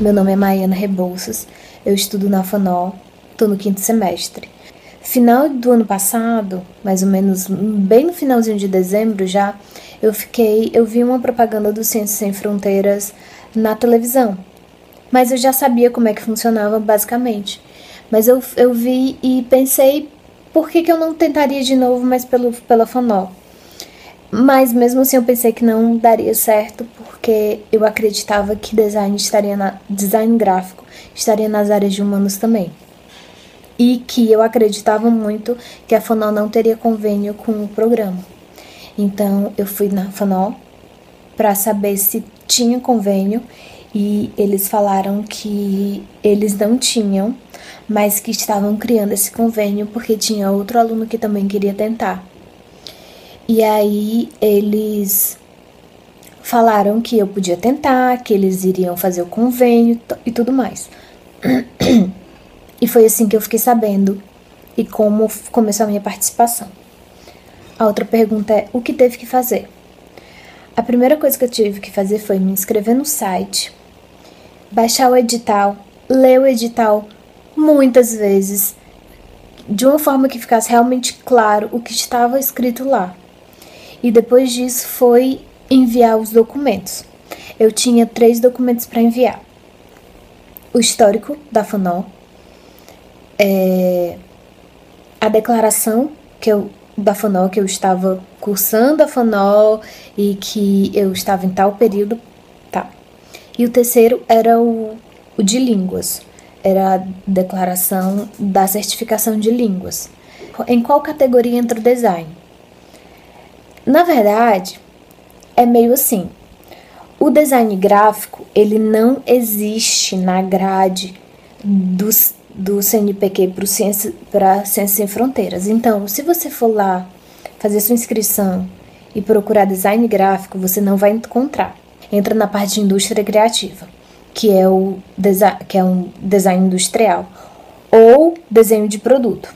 Meu nome é Maiana Rebouças, eu estudo na FANO, estou no 5º semestre. Final do ano passado, mais ou menos bem no finalzinho de dezembro já, eu vi uma propaganda do Ciências Sem Fronteiras na televisão. Mas eu já sabia como é que funcionava basicamente. Mas eu vi e pensei, por que eu não tentaria de novo, mas pela FANO? Mas mesmo assim eu pensei que não daria certo, porque eu acreditava que design gráfico estaria nas áreas de humanos também. E que eu acreditava muito que a FANO não teria convênio com o programa. Então eu fui na FANO para saber se tinha convênio e eles falaram que eles não tinham, mas que estavam criando esse convênio porque tinha outro aluno que também queria tentar. E aí eles falaram que eu podia tentar, que eles iriam fazer o convênio e tudo mais. E foi assim que eu fiquei sabendo e como começou a minha participação. A outra pergunta é, o que teve que fazer? A primeira coisa que eu tive que fazer foi me inscrever no site, baixar o edital, ler o edital muitas vezes, de uma forma que ficasse realmente claro o que estava escrito lá. E depois disso foi enviar os documentos. Eu tinha 3 documentos para enviar. O histórico da FANO, a declaração da FANO, que eu estava cursando a FANO e que eu estava em tal período, tá. E o terceiro era o de línguas, era a declaração da certificação de línguas. Em qual categoria entra o design? Na verdade, é meio assim, o design gráfico, ele não existe na grade do CNPq para Ciências Sem Fronteiras. Então, se você for lá fazer sua inscrição e procurar design gráfico, você não vai encontrar. Entra na parte de indústria criativa, que é um design industrial, ou desenho de produto.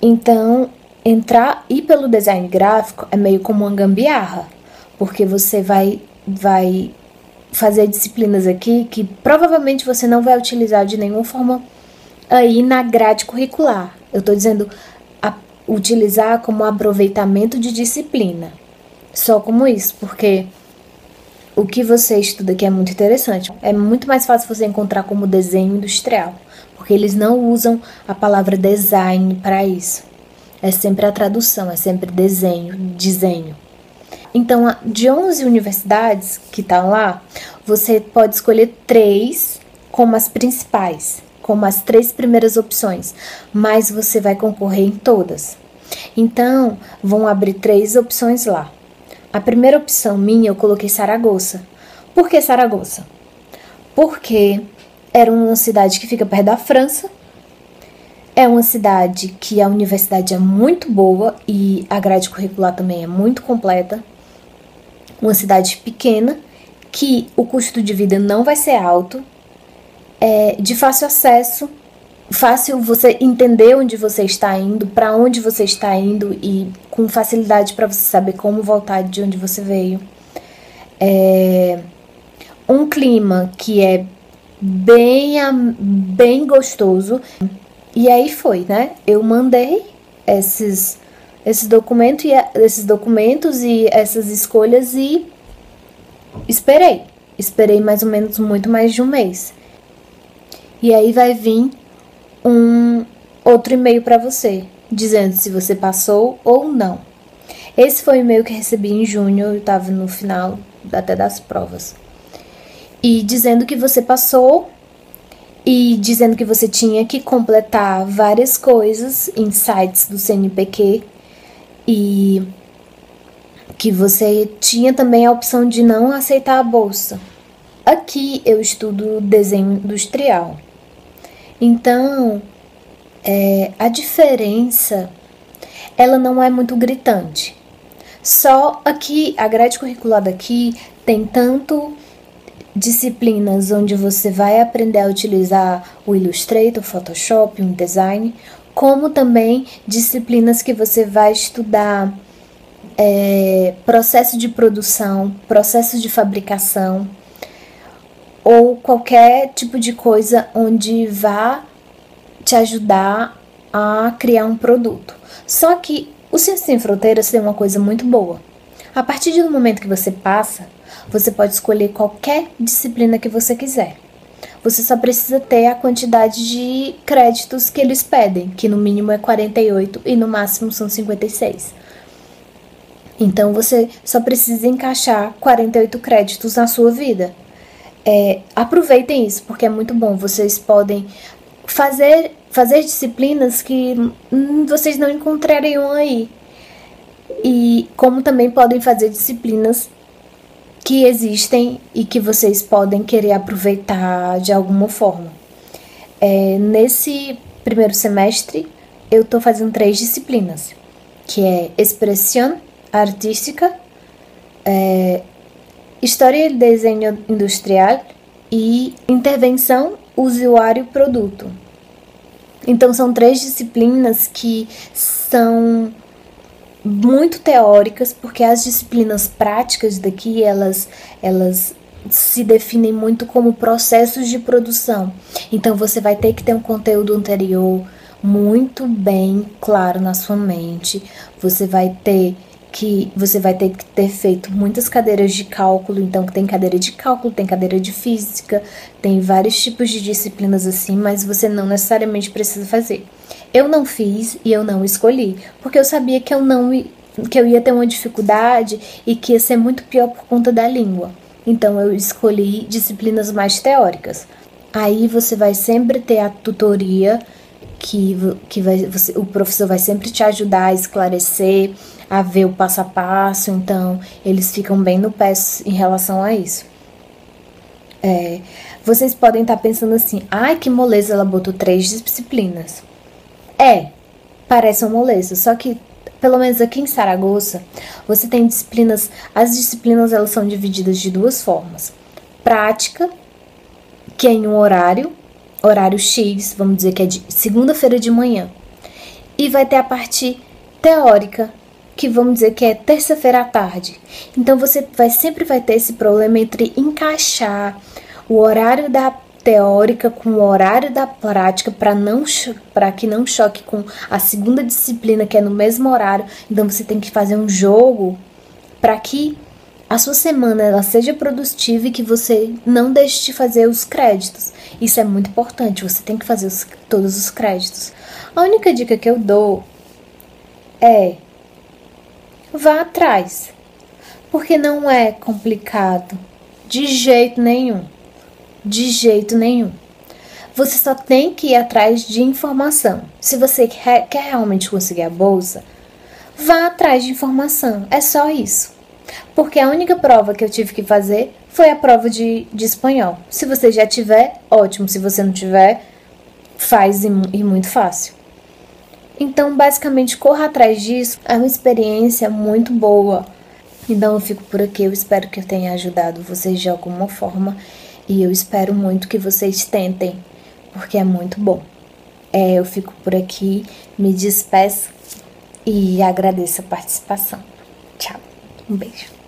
Então, ir pelo design gráfico é meio como uma gambiarra, porque você vai fazer disciplinas aqui que provavelmente você não vai utilizar de nenhuma forma aí na grade curricular. Eu tô dizendo utilizar como aproveitamento de disciplina. Só como isso, porque o que você estuda aqui é muito interessante. É muito mais fácil você encontrar como desenho industrial, porque eles não usam a palavra design para isso. É sempre a tradução, é sempre desenho. Então, de 11 universidades que estão lá, você pode escolher 3 como as principais, como as 3 primeiras opções, mas você vai concorrer em todas. Então, vão abrir 3 opções lá. A primeira opção minha, eu coloquei Saragoça. Por que Saragoça? Porque era uma cidade que fica perto da França, é uma cidade que a universidade é muito boa e a grade curricular também é muito completa. Uma cidade pequena, que o custo de vida não vai ser alto, é de fácil acesso, fácil você entender onde você está indo, para onde você está indo e com facilidade para você saber como voltar de onde você veio. Um clima que é bem gostoso. E aí foi, né? Eu mandei esses documentos e essas escolhas e esperei. Esperei mais ou menos muito mais de um mês. E aí vai vir um outro e-mail para você, dizendo se você passou ou não. Esse foi o e-mail que recebi em junho, eu estava no final até das provas. E dizendo que você passou e dizendo que você tinha que completar várias coisas em sites do CNPq e que você tinha também a opção de não aceitar a bolsa. Aqui eu estudo desenho industrial. Então, a diferença, ela não é muito gritante. Só aqui, a grade curricular daqui tem tanto disciplinas onde você vai aprender a utilizar o Illustrator, o Photoshop, o InDesign, como também disciplinas que você vai estudar processo de produção, processo de fabricação, ou qualquer tipo de coisa onde vá te ajudar a criar um produto. Só que o Ciências Sem Fronteiras tem uma coisa muito boa. A partir do momento que você passa, você pode escolher qualquer disciplina que você quiser. Você só precisa ter a quantidade de créditos que eles pedem, que no mínimo é 48 e no máximo são 56. Então você só precisa encaixar 48 créditos na sua vida. Aproveitem isso, porque é muito bom. Vocês podem fazer disciplinas que vocês não encontrariam aí. E como também podem fazer disciplinas que existem e que vocês podem querer aproveitar de alguma forma. Nesse primeiro semestre, eu estou fazendo 3 disciplinas, que é Expressão Artística, História e Desenho Industrial e Intervenção Usuário-Produto. Então, são 3 disciplinas que são muito teóricas, porque as disciplinas práticas daqui, elas se definem muito como processos de produção. Então, você vai ter que ter um conteúdo anterior muito bem claro na sua mente. Você vai ter que ter feito muitas cadeiras de cálculo. Então, tem cadeira de cálculo, tem cadeira de física, tem vários tipos de disciplinas assim, mas você não necessariamente precisa fazer. Eu não fiz e eu não escolhi, porque eu sabia que eu ia ter uma dificuldade e que ia ser muito pior por conta da língua. Então, eu escolhi disciplinas mais teóricas. Aí você vai sempre ter a tutoria, o professor vai sempre te ajudar a esclarecer, a ver o passo a passo. Então, eles ficam bem no pé em relação a isso. Vocês podem estar pensando assim, ai, que moleza, ela botou 3 disciplinas. Parece uma moleza, só que pelo menos aqui em Saragoça, você tem disciplinas. As disciplinas, elas são divididas de 2 formas. Prática, que é em um horário X, vamos dizer que é de segunda-feira de manhã. E vai ter a parte teórica, que vamos dizer que é terça-feira à tarde. Então você sempre vai ter esse problema entre encaixar o horário da teórica com o horário da prática, para que não choque com a segunda disciplina, que é no mesmo horário. Então você tem que fazer um jogo para que a sua semana ela seja produtiva e que você não deixe de fazer os créditos. Isso é muito importante, você tem que fazer todos os créditos. A única dica que eu dou é: vá atrás, porque não é complicado de jeito nenhum. De jeito nenhum. Você só tem que ir atrás de informação. Se você quer realmente conseguir a bolsa, vá atrás de informação. É só isso. Porque a única prova que eu tive que fazer foi a prova de espanhol. Se você já tiver, ótimo. Se você não tiver, faz e muito fácil. Então, basicamente, corra atrás disso. É uma experiência muito boa. Então, eu fico por aqui. Eu espero que eu tenha ajudado vocês de alguma forma. E eu espero muito que vocês tentem, porque é muito bom. Eu fico por aqui, me despeço e agradeço a participação. Tchau, um beijo.